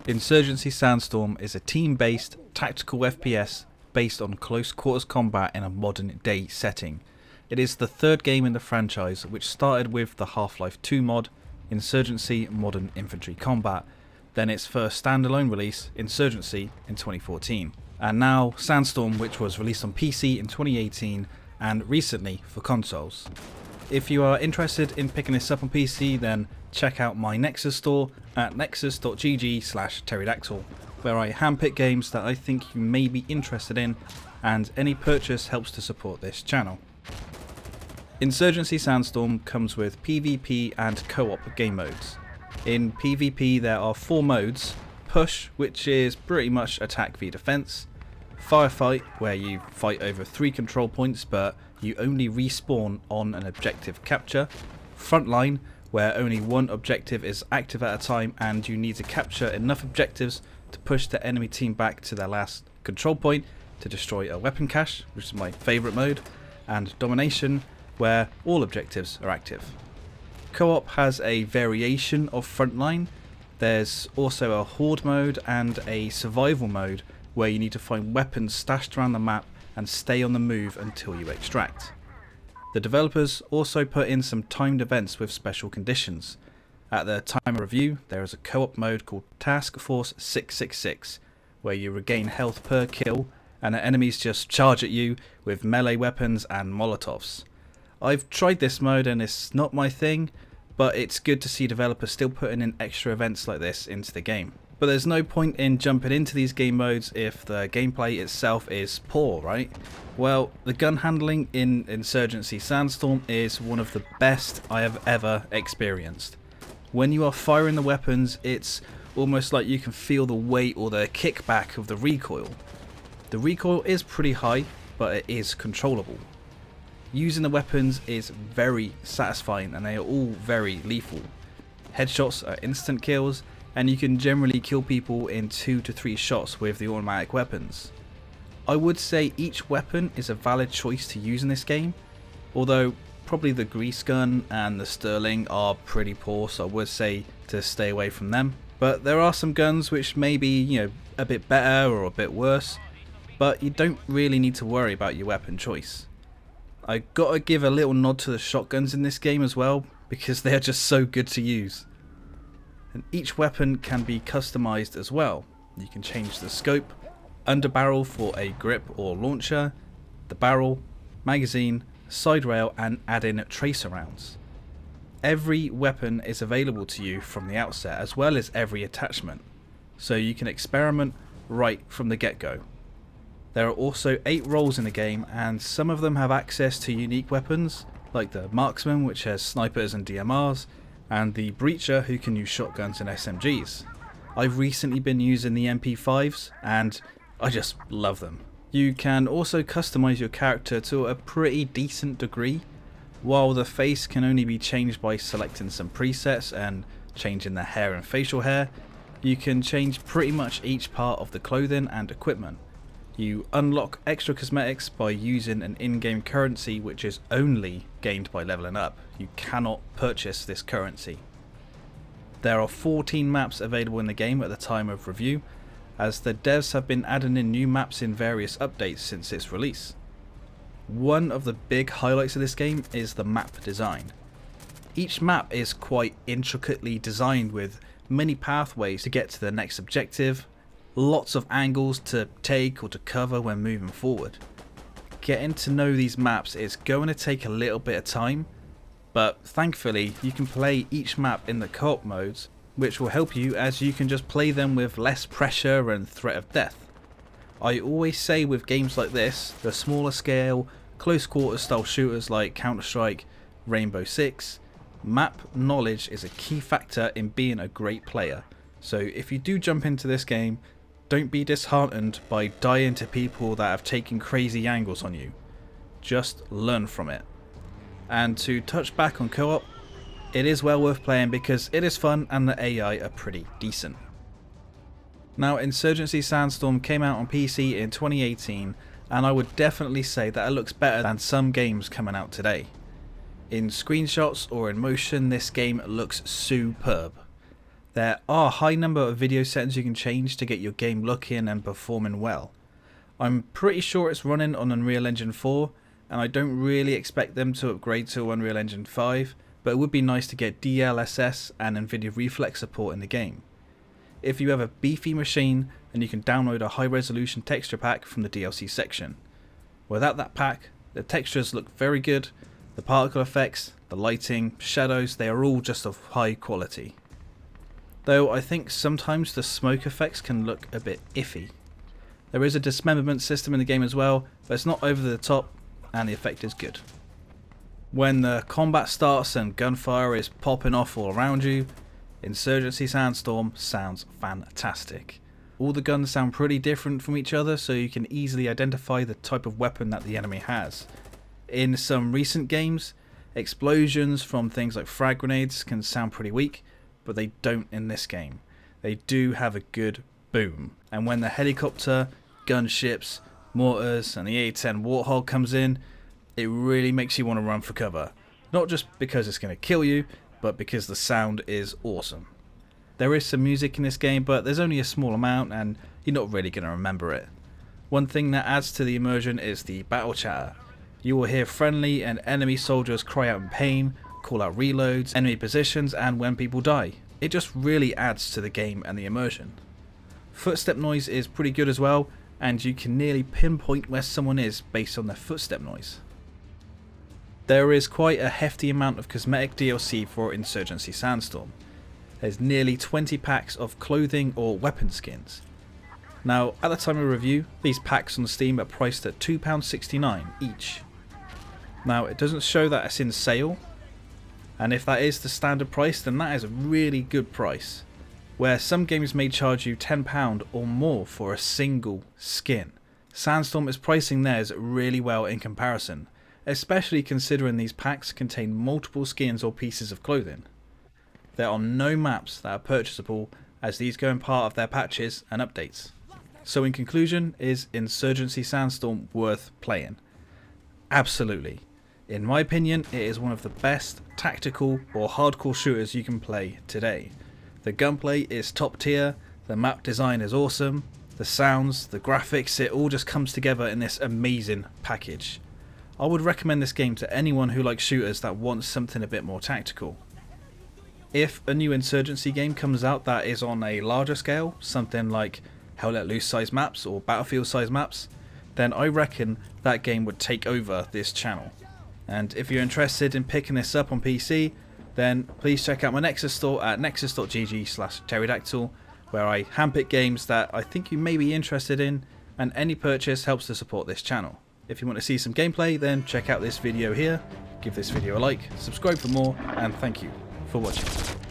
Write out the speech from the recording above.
Insurgency Sandstorm is a team-based tactical FPS based on close quarters combat in a modern day setting. It is the third game in the franchise, which started with the Half-Life 2 mod, Insurgency Modern Infantry Combat, then its first standalone release, Insurgency, in 2014, and now Sandstorm, which was released on PC in 2018 and recently for consoles. If you are interested in picking this up on PC, then check out my Nexus store at nexus.gg/pterodactyl, where I handpick games that I think you may be interested in, and any purchase helps to support this channel. Insurgency Sandstorm comes with PvP and co-op game modes. In PvP there are 4 modes: Push, which is pretty much attack v defense; Firefight, where you fight over 3 control points but you only respawn on an objective capture; Frontline, where only one objective is active at a time and you need to capture enough objectives to push the enemy team back to their last control point to destroy a weapon cache, which is my favourite mode; and Domination, where all objectives are active. Co-op has a variation of Frontline. There's also a Horde mode and a Survival mode, where you need to find weapons stashed around the map and stay on the move until you extract. The developers also put in some timed events with special conditions. At the time of review, there is a co-op mode called Task Force 666, where you regain health per kill and the enemies just charge at you with melee weapons and molotovs. I've tried this mode and it's not my thing, but it's good to see developers still putting in extra events like this into the game. But there's no point in jumping into these game modes if the gameplay itself is poor, right? Well, the gun handling in Insurgency Sandstorm is one of the best I have ever experienced. When you are firing the weapons, it's almost like you can feel the weight or the kickback of the recoil. The recoil is pretty high, but it is controllable. Using the weapons is very satisfying and they are all very lethal. Headshots are instant kills, and you can generally kill people in 2 to 3 shots with the automatic weapons. I would say each weapon is a valid choice to use in this game, although probably the grease gun and the Sterling are pretty poor, so I would say to stay away from them. But there are some guns which may be, a bit better or a bit worse, but you don't really need to worry about your weapon choice. I gotta give a little nod to the shotguns in this game as well, because they are just so good to use. And each weapon can be customized as well. You can change the scope, underbarrel for a grip or launcher, the barrel, magazine, side rail, and add in tracer rounds. Every weapon is available to you from the outset, as well as every attachment, so you can experiment right from the get-go. There are also 8 roles in the game, and some of them have access to unique weapons, like the Marksman, which has snipers and DMRs, and the Breacher, who can use shotguns and SMGs. I've recently been using the MP5s, and I just love them. You can also customize your character to a pretty decent degree. While the face can only be changed by selecting some presets and changing the hair and facial hair, you can change pretty much each part of the clothing and equipment. You unlock extra cosmetics by using an in-game currency which is only gained by leveling up. You cannot purchase this currency. There are 14 maps available in the game at the time of review, as the devs have been adding in new maps in various updates since its release. One of the big highlights of this game is the map design. Each map is quite intricately designed with many pathways to get to the next objective, lots of angles to take or to cover when moving forward. Getting to know these maps is going to take a little bit of time, but thankfully you can play each map in the co-op modes, which will help you as you can just play them with less pressure and threat of death. I always say with games like this, the smaller scale, close quarter style shooters like Counter-Strike, Rainbow Six, map knowledge is a key factor in being a great player. So if you do jump into this game, don't be disheartened by dying to people that have taken crazy angles on you. Just learn from it. And to touch back on co-op, it is well worth playing because it is fun and the AI are pretty decent. Now, Insurgency Sandstorm came out on PC in 2018, and I would definitely say that it looks better than some games coming out today. In screenshots or in motion, this game looks superb. There are a high number of video settings you can change to get your game looking and performing well. I'm pretty sure it's running on Unreal Engine 4, and I don't really expect them to upgrade to Unreal Engine 5, but it would be nice to get DLSS and NVIDIA Reflex support in the game. If you have a beefy machine, then you can download a high resolution texture pack from the DLC section. Without that pack, the textures look very good, the particle effects, the lighting, shadows, they are all just of high quality. Though I think sometimes the smoke effects can look a bit iffy. There is a dismemberment system in the game as well, but it's not over the top and the effect is good. When the combat starts and gunfire is popping off all around you, Insurgency Sandstorm sounds fantastic. All the guns sound pretty different from each other, so you can easily identify the type of weapon that the enemy has. In some recent games, explosions from things like frag grenades can sound pretty weak, but they don't in this game. They do have a good boom. And when the helicopter, gunships, mortars and the A-10 Warthog comes in, it really makes you want to run for cover. Not just because it's going to kill you, but because the sound is awesome. There is some music in this game, but there's only a small amount and you're not really going to remember it. One thing that adds to the immersion is the battle chatter. You will hear friendly and enemy soldiers cry out in pain, call out reloads, enemy positions, and when people die. It just really adds to the game and the immersion. Footstep noise is pretty good as well, and you can nearly pinpoint where someone is based on their footstep noise. There is quite a hefty amount of cosmetic DLC for Insurgency Sandstorm. There's nearly 20 packs of clothing or weapon skins. Now, at the time of review, these packs on Steam are priced at £2.69 each. Now, it doesn't show that it's in sale, and if that is the standard price, then that is a really good price. Where some games may charge you £10 or more for a single skin, Sandstorm is pricing theirs really well in comparison, especially considering these packs contain multiple skins or pieces of clothing. There are no maps that are purchasable, as these go in part of their patches and updates. So in conclusion, is Insurgency Sandstorm worth playing? Absolutely. In my opinion, it is one of the best tactical or hardcore shooters you can play today. The gunplay is top tier, the map design is awesome, the sounds, the graphics, it all just comes together in this amazing package. I would recommend this game to anyone who likes shooters that wants something a bit more tactical. If a new Insurgency game comes out that is on a larger scale, something like Hell Let Loose size maps or Battlefield size maps, then I reckon that game would take over this channel. And if you're interested in picking this up on PC, then please check out my Nexus store at nexus.gg/pterodactyl, where I handpick games that I think you may be interested in, and any purchase helps to support this channel. If you want to see some gameplay, then check out this video here, give this video a like, subscribe for more, and thank you for watching.